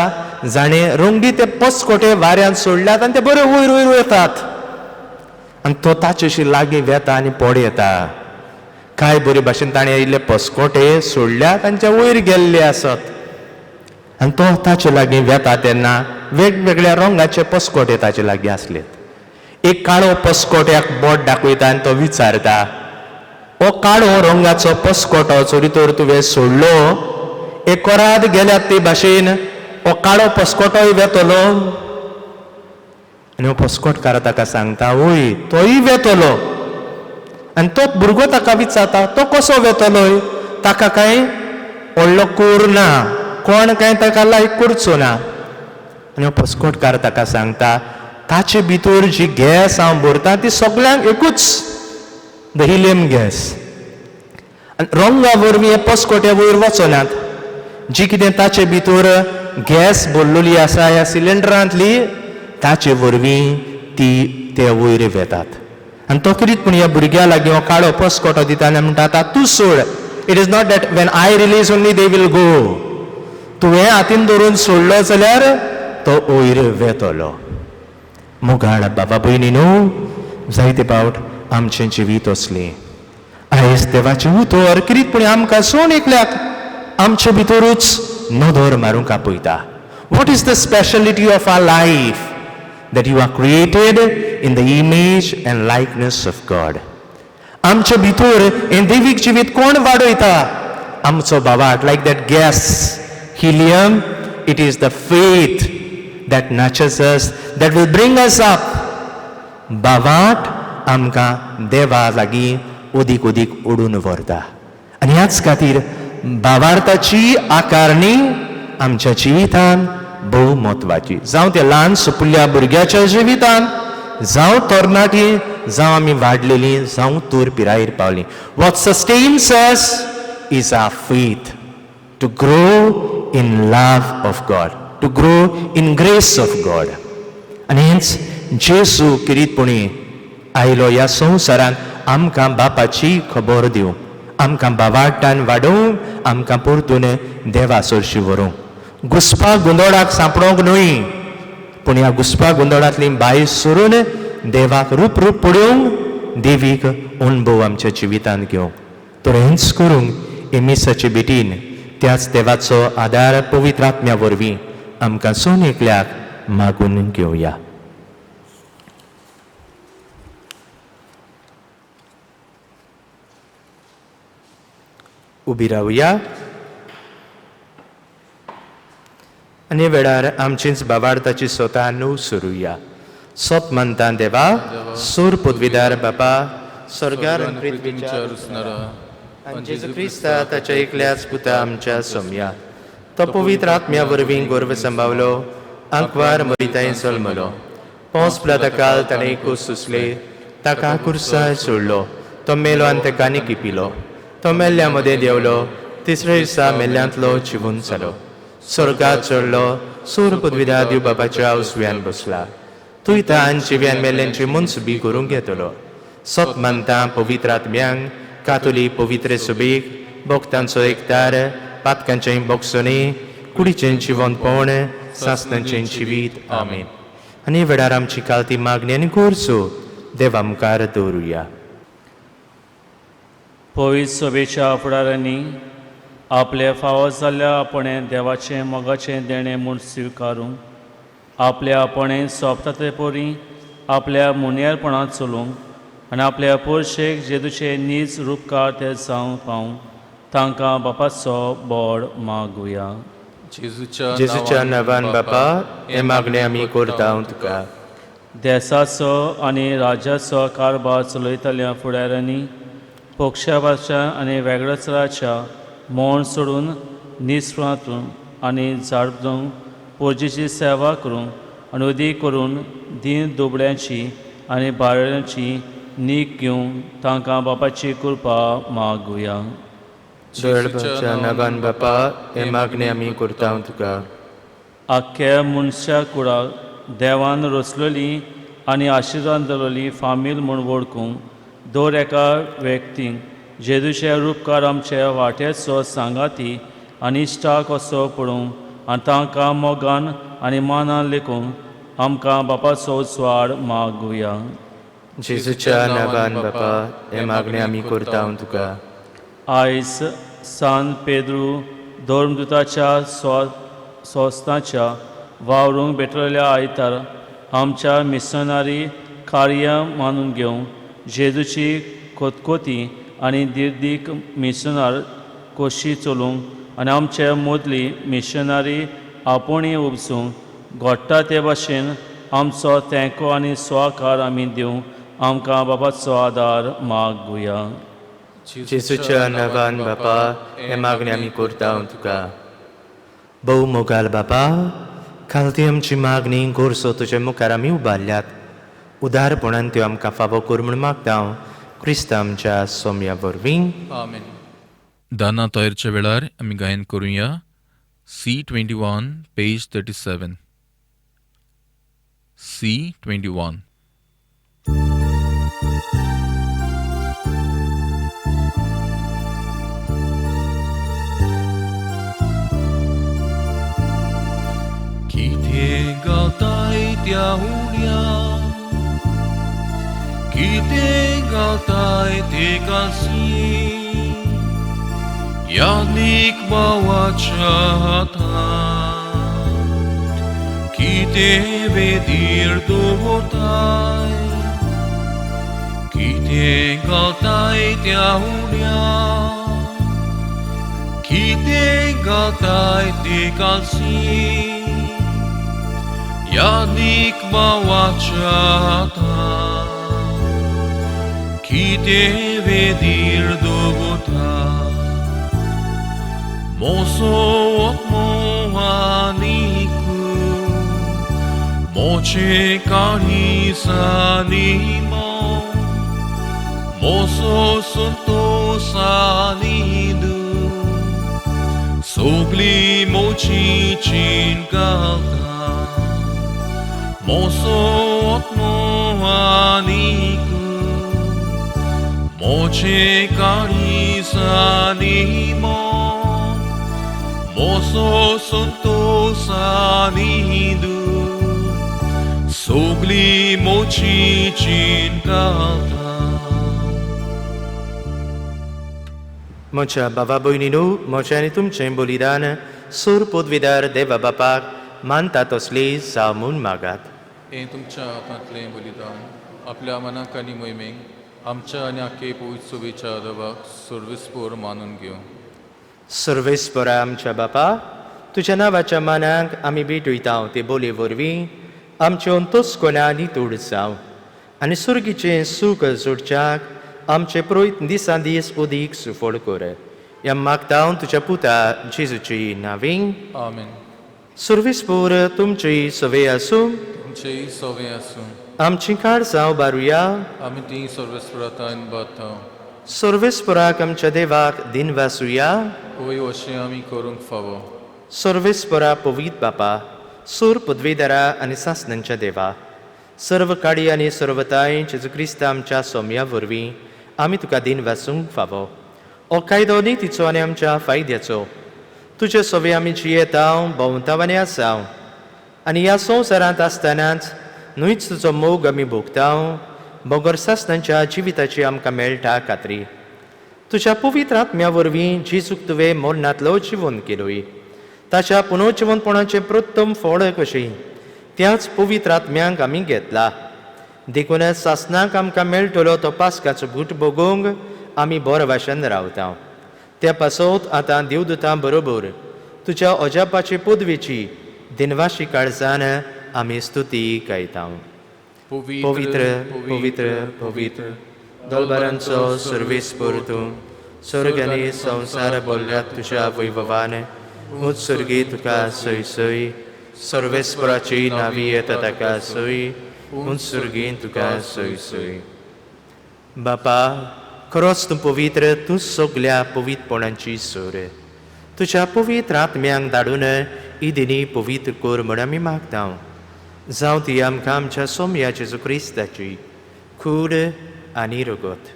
जाणें रंगी ते पस्कोटे वाऱ्यान सोडल्यात आनी ते बरे वयर वयर वतात. आनी तो ताचेशी लागीं वेता आनी पळयता. काय बरे भाशेन ताणें इल्ले पस्कोटे सोडल्यात आनी ते वयर गेल्ले आसत. आनी तो ताचे लागीं वेता तेन्ना वेगवेगळ्या रंगाचे पस्कोटे ताचे लागीं आसलेत. एक काळो पस्कोट्याक बोट दाखयता आनी तो विचारता, हो काळो रंगाचो पस्कोटो जरी तर तुवें सोडलो, एक कोराद गेल्यात ते भाशेन हो काळो पस्कोटोय वेतलो. आनी हो पस्कोटकार ताका सांगता, वय तोय वेतलो. आनी तो भुरगो ताका विचारता, तो कसो वेतलोय, ताका कांय व्हडलो कोर ना, कोण कांय ताका लायक करचो ना. आनी हो पस्कोटकार ताका सांगता, ताचे भितर जी गॅस हांव भरता ती सगळ्यांक एकूच, द हिलियम गॅस. आनी रंगा वरवीं हे पस्कोटे वयर वचनात. जी कितें ताचे भितर गॅस भरलेली आसा ह्या सिलिंडरांतली, ताचे वरवीं ते वयर वेतात. आनी तो किरीतपणी ह्या भुरग्या लागीं हो काळो पस्कोटो दिता आनी म्हणटा, आतां तूं सोड. It is not that when I release only they will go. तुवें हातीन धरून सोडलो जाल्यार तो वयर वेतलो. मोगाळ बाबा भयणीनो, जायते फावट आमचें जिवीत असलें. आयज देवाचें उतर किरीतपणी आमकां सोन एकल्याक आमचे भितरूच नदर मारूंक आपयता. What is the speciality of our life? that you are created in the image and likeness of God. आमचे भितर हे दैवीक जिवीत कोण वाडयता? आमचो भावार्थ. like that gas, helium, it is the faith that nurtures us, that will bring us up. भावार्थ आमकां देवा लागीं उदीक उदीक ओडून व्हरता. आनी ह्याच खातीर भावार्थाची आकारणी आमच्या जिवितांत भोव म्हत्वाची. जावं ते ल्हान सुपुल्या भुरग्याच्या जिवितांत, जावं तरणाटी, जावं आमी वाडलेलीं, जावं तूर पिरायेर पावलीं. What sustains us is our faith to grow in love of God, to grow in grace of God. आनी हेंच जेजू किरीतपणी आयलो ह्या संवसारांत आमकां बापाची खबर दिवंक, आमकां भावार्थान वाडोवंक, आमकां परतून देवा सरशी व्हरूंक. घुस्पा गुंदोडाक सांपडोंक न्हय, पूण ह्या घुस्पा गुंदोडांतली भायर सरून देवाक रूप रूप पळोवंक, देवीक अणभव आमच्या जिवितांत घेवंक. तर हेंच करूंक एमिसाचे बेटीन त्याच देवाचो आदार पवित्र आत्म्या वरवीं आमकां सोन एकल्याक मागून घेवया. उबी रावया. आनी वेळार आमचीच बाबार्थाची स्वता न्हू सुरूया. सोत म्हणटा देवा सूर पदवीदार बापा स्वर्गार आनी पृथ्वीच्या रुसणारा आनी जेजू क्रिस्ता ताच्या एकल्याच पुता आमच्या सोम्या तो पवित्र आत्म्या वरवीं गोर्व संभावलो आंकवार मरिताय जल्मलो पोंस काल ताणें कूस सुसले ताका कुर्साय सोडलो तो मेलो आनी ताका आनी पिलो तो मेल्ल्या मदें देंवलो तिसऱ्या दिसा मेल्ल्यांतलो जिवून जालो स्वर्गात चडलो सूर पदवीदार दिव बाबाच्या उजव्यान बसला तुय तान जिव्यान मेल्ल्यांची मुन्स बी करूंक येतलो सोत मानता पवित्र आत्म्यांक कातोलीक पवित्र सुबेक भोगतांचो एकतार पातकांचें बोगसोनी कुडीचें जिवंतपण सासणांचें जिवीत आमीन. आनी वेळार आमची कालती मागणी आनी गोरसो देवा मुखार दवरुया. पवित्र सभेच्या फुडाऱ्यांनी आपले फावो जाल्ल्या आपणें देवाचें मोगाचें देणें म्हूण स्विकारूंक आपल्या आपणें सोंपता ते पोरी आपल्या मुनियारपणांत चलूंक आनी आपल्या पोरशेक जेजूचे नीज रूपकार ते जावं पावूंक तांकां बापाचो बोड मागुया. जेजूच्या नांवान बापा हे मागणे आमी करता तुका. देसाचो आनी राज्याचो कारबार चलयतल्या फुडाऱ्यांनी पक्षाभाच्या आनी वेगळेचराच्या मोण सोडून निस्वार्थून आनी झाडून पोरजेची सेवा करूंक आनी उदी करून दीन दुबळ्यांची आनी बाळ्यांची नीक घेवंक तांकां बापाची कृपा मागुया. जेजूच्या नांवान बापा हे मागणे आमी करता तुका. आख्या मनशा कुळाक देवान रचलेली आनी आशिर्वाद दवरलेली फामील म्हूण वळखूंक दर एका व्यक्तीक जेजूचे रूपकार आमचे वाटेचो सांगाती आनी इश्टाक असो पडूंक आनी तांकां मोगान आनी मानान लेखूंक आमकां बापाचो उजवाड मागुया. जेजूच्या नांवान बापा हे मागणे आमी करता तुका. आयज सान पेद्रू धर्मदुताच्या संस्थाच्या वावरूंक भेटलेल्या आयतार आमच्या मिशनरी कार्य मानून घेवंक जेजूची खोतकोती आनी दिर्दीक मिशनार कोशी चलोवंक आनी आमचे मदली मिशनरी आपुणी उपसूंक घोडटा ते भाशेन आमचो तेंको आनी स्वाकार आमी दिवंक आमकां बापाचो आदार मागुया. जेजूच्या नांवान बापा हे मागणे आमी करता तुका. भोव मोगाल बापा खालती आमची मागणी गोरसो तुजे मुखार आमी उबारल्यात उदारपणान त्यो आमकां फावो कर म्हूण मागता हांव क्रिस्ता आमच्या सोम्या वरवीं. आमेन. दाना तयारच्या वेळार आमी गायन करूया C21 पेज 37. C21. कितें गावताय त्या उड्या कितें गावताय ते कासी यानीक बावाच्या हातांत कितें वेदीर दवरताय कितें गावताय त्या उड्या कितें गावताय ते कासी यानीक बावाच्या हातांत कितें वेदीर दवरताय मोसो ओत्मो आनीक मोचे काळीसानी मोसो संतोषानी सोगली मोची चीन घालता मोसो ओत्मो आनीक मोचे काळीसानी मोसो संतोषानी सोगली मोची चीन घालता. म्हज्या बाबा भयणीनो म्हजें आनी तुमचें बलिदान सूर पदवीदार देवा बापाक मानता तसली जावं म्हूण मागात. हे तुमच्या हातांतलें बलिदान आपल्या मनाक आनी मोहिमेक आमच्या आनी आख्खे पवित्र सभेच्या देवाक सर्वेस्पर मानून घेवं. सर्वेस्परा आमच्या बापा तुज्या नांवाच्या मानाक आमी भेटयता ते बोले वरवीं आमच्यो तोस्कोनांनी तोड जावं आनी सुर्गीचें सूख जोडच्याक आमचे प्रयत्न दिसान दीस उदीक सुफळ कर. ह्या मागता तुज्या पुता जेजूची नांवीं. आमेन. सर्वेस्पोर तुमची सवे आसूं. तुमचेय सवे आसूं. आमची काळजां बारुया. आमी ती सर्वेस्परातान बातां. सर्वेस्पराक आमच्या देवाक दिन वासुया. होय अशें आमी करूंक फावो. सर्वेस्परा पवित बापा, सूर पदवीदारा आनी सासणांच्या देवा, सर्व काळी आनी सर्वताय जेजू क्रिस्त आमच्या सोम्या वरवीं आमी तुका दिन वासूंक फावो. हो कायदो नितीचो आनी आमच्या फायद्याचो. तुजे सवे आमी जियेता भोंवताव आनी आसांव आनी ह्या संवसारांत आसतनाच न्हूच तुजो मोग आमी भोगता बोगोर सासणांच्या जिविताची आमकां मेळटा खात्री. तुज्या पवित्र आत्म्या वरवीं जेजूक तुवें मरणांतलो जिवन केलोय. ताच्या पुनर्जिवनपणाचें प्रथम फळ कशी त्याच पवित्र आत्म्यांक आमी घेतला. देखून सासणाक आमकां मेळटलो तो पास्काचो भूत भोगूंक आमी बरो भाशेन रावता. त्या पासत आतां देवदूतां बरोबर तुज्या अजापाचे पदवेची दिनवाशी काळजान आमी स्तुती गायता. पवित्र पवित्र पवित्र दोलबारांचो सर्वेस्पर तूं, स्वर्ग आनी संवसार भरल्यात तुज्या वैभवान. उत्सर्गी तुका सय सय, सर्वेस्पराची नांवी येता ताका सय, उत्सर्गीन तुका सय सय. बापा, खरोच तूं पवित्र, तूं सगल्या पवित्रपणांची सोर. तुज्या पवित्र आत्म्यांक धाडून ही दिनी पवित्र कर म्हण आमी मागता. जावं ती आमकां आमच्या सोम्या जेजू क्रिस्ताची खूड आनी रगत.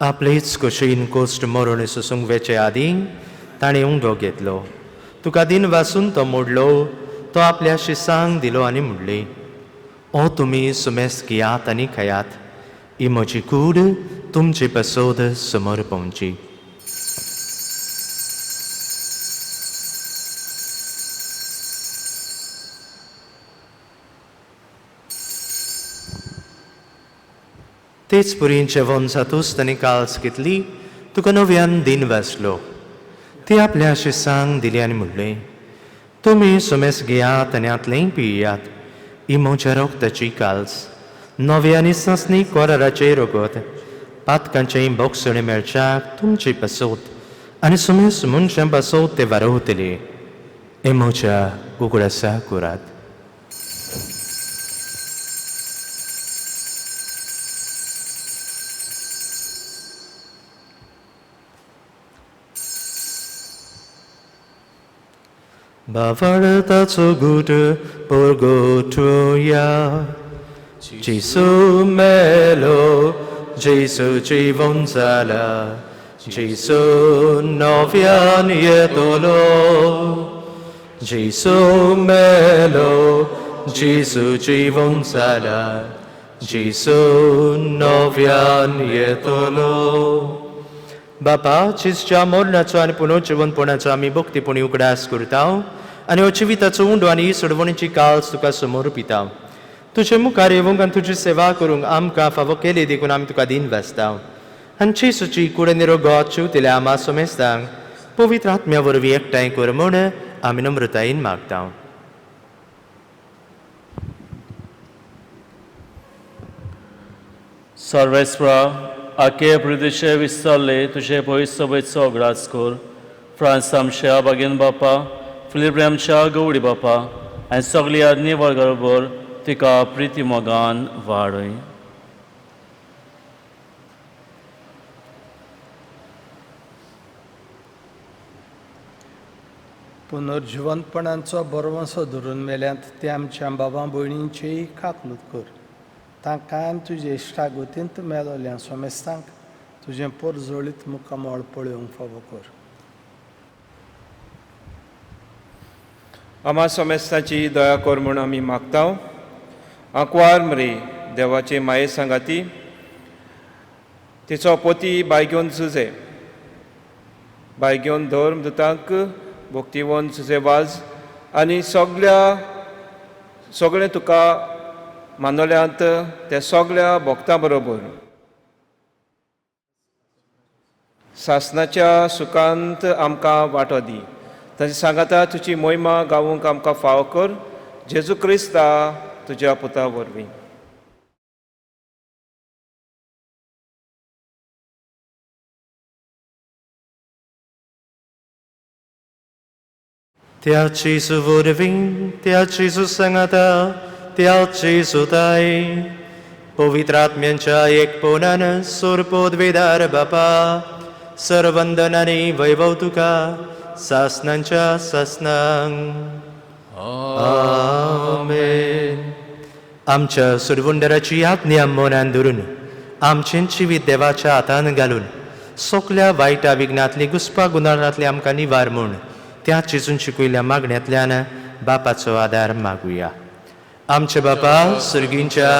आपलेच कुशीन कोश्ट मरण सोसूंक वेचे आदीं ताणें उंडो घेतलो. तुका दिन वासून तो मोडलो, तो आपल्या शिसांक दिलो आनी म्हणले, ओ तुमी सुमेस्त घेयात आनी खायात, ही म्हजी कूड तुमची पसोद समोर पावची. तेच पुरी जेवण जातूच ताणें काल्स घेतली, तुका नव्यान दिन वाचलो. ती आपल्या शिसांक दिली आनी म्हणलें, तुमी सुमेस घेयात आनी आतलेंय पियात, ही म्हज्या रोगताची काल्स, नवे आनी ससनी कोराराचें रगत, पातकांचें बोगसणें मेळच्याक तुमची पसोत आनी सुमेस मनशां पसोत ते वारोवतले. हे म्हज्या उगडासा करात. Bavartaco good Purgotuya Jesu melo Jesu Jivonsala Jesu novian yetolo Jesu melo Jesu Jivonsala Jesu novian yetolo. बापा, चिजच्या मरणाचो आनी पुनर्जिवनपणाचो आमी भक्तीपणी उगडास करता आनी हो जिविताचो उंडो आनी सोडवणीची काल्स तुका समोर पिता. तुजे मुखार येवंक आनी तुजी सेवा करूंक आमकां फावो केली देखून आमी तुका दिन वाचता. आनी जेसूची कुडे निरो गोड चिवतिल्या आमा सोमेस्तांक पवित्र आत्म्या वरवीं एकठांय कर म्हूण आमी नम्रतायेन मागता. सर्वेस्परा आखे प्रदेशे विस्तारले तुझे पवित्र सभेचो अग्रास कर. फ्रांस आमच्या बागेन बापा, फिलिप आमच्या गवडी बापा आनी सगळी आदनी वर्गा बरोबर तिका प्रिती मोगान वाडय. पुनर्जिवनपणांचो बरोवंसो धरून मेल्यांत ते आमच्या बाबा भयणींचेय काकलूत कर. तांकां आनी तुजे इश्टागोतींत मेलोल्या सोमेस्तांक तुजें पोरजोळीत मुखामोळ पळोवंक फावो कर. आमा सोमेस्ताची दया कर म्हूण आमी मागता. आंकवार मरे देवाचे माये सांगाती, तिचो पोती बाय घेवन झुजे, बाय घेवन धर्म दुतांक भक्तीवन झुजे वाज आनी सगळें तुका मानोल्यांत त्या सगळ्या भक्तां बरोबर सासनाच्या सुखांत आमकां वांटो दी. ताचे सांगाता तुजी मोहिमा गावूंक आमकां फाव कर. जेजू क्रिस्ता तुज्या पुता वरवीं. त्या Gesù vårvin, त्या Gesù सांगाता, त्या Gesù ताई, पवित्रात्म्यांच्या एकपणान सोरपोदवेदार बापा, सर्वंदनाने वैभव तुका, सासनांच्या सासनांक. आमेन. आमच्या सुरवंडराची आज्ञा मनान धरून, आमचें जिवीत देवाच्या हातान घालून, सगल्या वायटा विघ्नांतली घुस्पा गुणांतले आमकां निवार म्हूण त्या चिजून शिकयल्या मागण्यांतल्यान बापाचो आदार मागुया. आमचे बापा सुर्गींच्या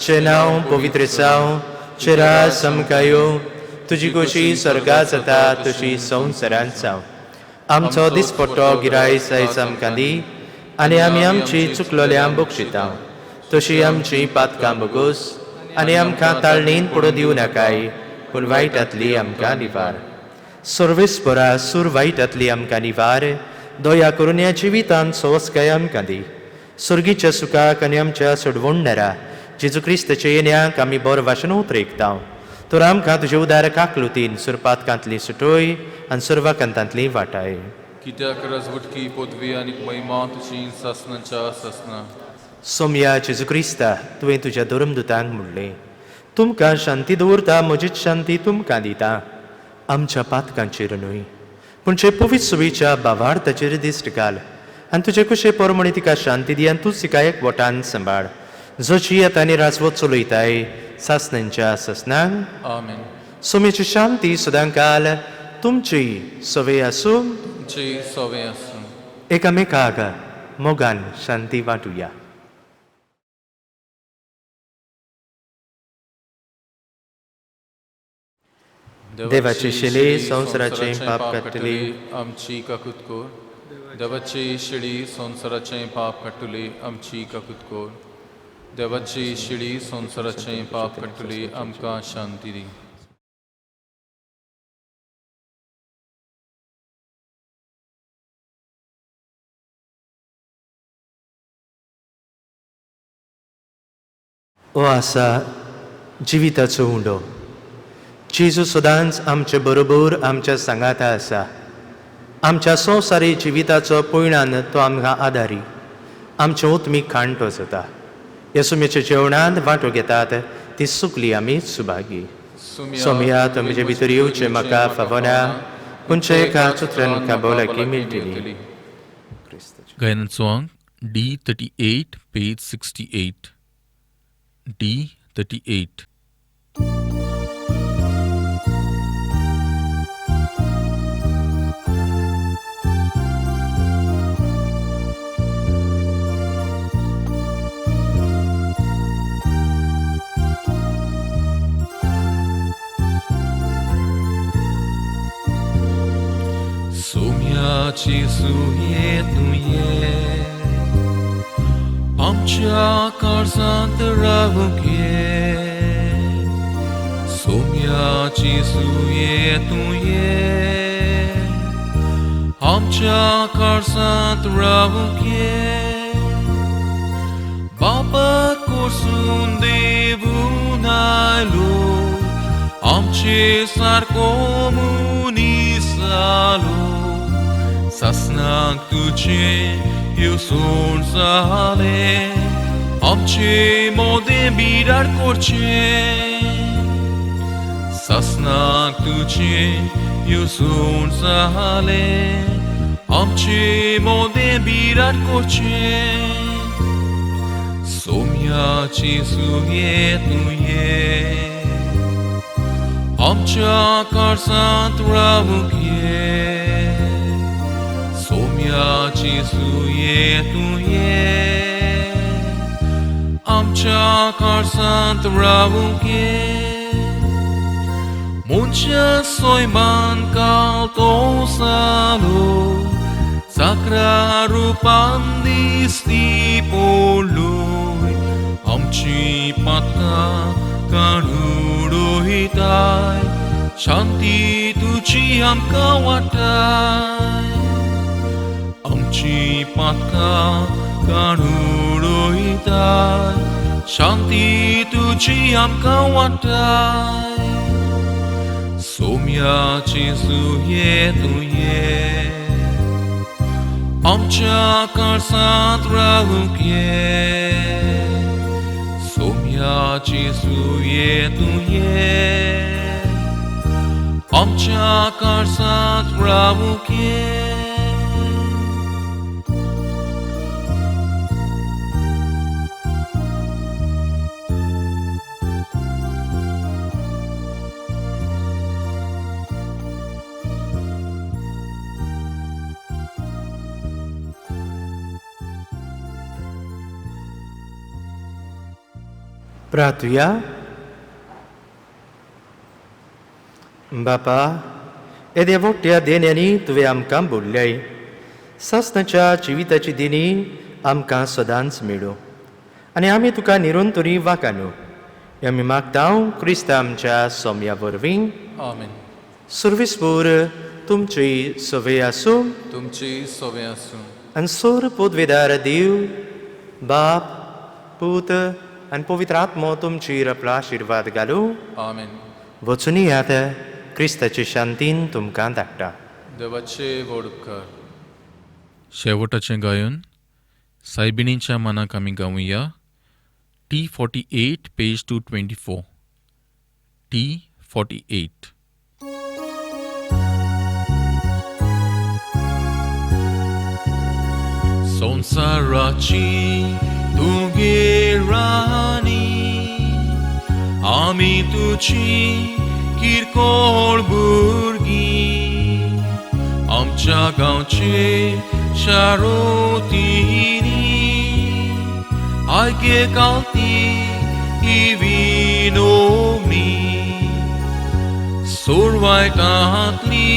चे नांव पवित्र जावं, चे राज समकायो, तुजी खोशी स्वर्गांत जाता तशी संवसारांत जावं. आमचो दिसपट्टो गिरायस आयज आमकां दी, आनी आमी आमची चुकलोल्यांक बक्षिता, तशी आमची पातकां बगोस, आनी आमकां ताळणेन पडूं दिवं नाकाय, पूण वायटांतली आमकां निवार. सर्वेस्परा सूर वायटांतली आमकां निवार, दया करून ह्या जिवितांत सोवस्काय आमकां दी. सुर्गीच्या सुखाक आनी आमच्या सोडवणदारा जेजू क्रिस्ताच्या येण्याक आमी बरो भाशेन उतरेकता. तर आमकां तुज्या उदार काकलुतीन सुरपातकांतली सुटोय आनी सुरवाकांतांतली वाटाय. कित्याक राजवटकी पदवी आनी महिमा तुजी सासनाच्या सासना. सोम्या जेजू क्रिस्ता तुवें तुज्या धर्मदुतांक म्हणलें, तुमकां शांती दवरता, म्हजीच शांती तुमकां दिता. आमच्या पातकांचेर न्हय, पूण जे पवित्र सुवेच्या भावार्थाचेर दिश्ट घाल, आनी तुजे कुशे पोरमणी तिका शांती दी, आनी तूं तिका एकवटान सांबाळ. जशी आतांनी राजवट चलयताय सासनांच्या सासनांक. आमेन. सोम्याची शांती सदांकाल तुमची सवे आसूं. तुमचे सवे आसूं. एकामेकाक मोगान शांती वांटुया. देवाची शिली संवसाराचें पाप काडटली. आमची काकूत कोर. देवाची शिडी संवसाराचें पाप काडटली. आमची काकूत कोर. देवाची शिडी संवसाराचें पाप काडटली. आमकां शांती दी. हो आसा जिविताचो उंडो. जेजू सदांच आमचे बरोबर आमच्या सांगाता आसा. आमच्या संवसारी जिविताचो पयणान तो आमकां आदारी, आमचें उत्मीक खाण तो जाता. ह्या सुम्याच्या जेवणांत वांटो घेतात ती सुकली आमी सुभागी. सोम्या तुमचे भितर येवचें म्हाका फावना, पूणचे एका सुत्रान म्हाका भोवलाकी मेळटली. गायन song D38, page 68. D38. Somiaci sujetuję, आमच्या काळजांत रावूंक ये. सोम्याची सुये तुये, आमच्या काळजांत रावूंक ये. बापाक कोसून देवून आयलो, आमचे सारको मनीस जालो. सासनाक तुजे येवसून जाले, आमचे मोदे बिराड करचे. सासनाक तुजे येवसून जाले, आमचे मोदे बिराड करचे. सोम्याची सुये तुये, आमच्या काळजांत रावूंक ये. सोम्याची सुये तुये, आमच्या काळजांत रावूंक ये. मुनच्या सोयमान काल तो जालो, साकरा रुपान दिसती पडलोय. आमची पातकां काडून उडयताय, शांती तुझी आमका वाटाय आमची पातकां काढून उडयताय शांती तुझी आमका वाटाय सोम्याची सुये तुये आमच्या काळसांत रावूंक ये सोम्याची सुये तुये आमच्या काळसांत रावूंक ये प्रार्थुया. बापा, येद्या मोठ्या देण्यांनी तुवें आमकां भोडल्याय सासणाच्या जिविताची देणी आमकां सदांच मेळो आनी आमी तुका निरंतरी वाकानो हें आमी मागता क्रिस्ता आमच्या सोम्या वरवीं. आमेन. सर्वेस्पूर तुमची सवय आसूं तुमची सवय आसूं आनी सोर पोदवेदार देव बाप पूत आनी पवित्र आत्मो तुमचेर आपलो आशिर्वाद घालूं. आमेन. वचूनी आतां क्रिस्ताचे शांतीन तुमकां धाडटा. देवाचे व्हड उपकार. शेवटाचें गायन सायबिणीच्या मनाक आमी गावुया. T48 page 224. T48. संसाराची तुगे राणी आमी तुची किरकोळ भुरगीं आमच्या गांवचे शारोतीनी आयगे गावती ही विनोवणी सोर वायटांतली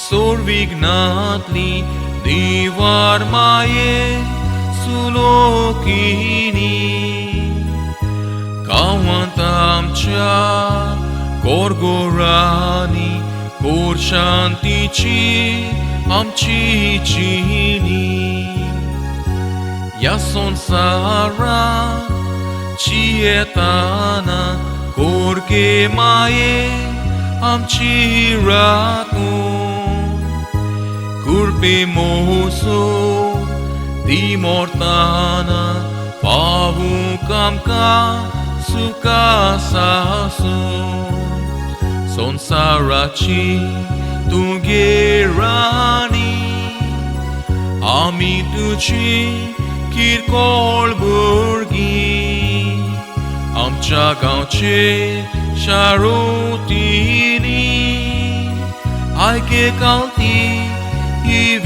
सोर विघ्नांतली दिवार माये सुलोकिनी गांवांत आमच्या गोरगोरांनी कोर शांतीची आमची जिणी ह्या संवसारांत जियेताना कोरगे माये आमची राखून कुर्बे मोसो दी मोरताना पावूंक आमकां सुका सासून संवसाराची तुगे राणी आमी तुजी किरकोळ भुरगीं आमच्या गांवचे शारोतीनी आयगे गावती ही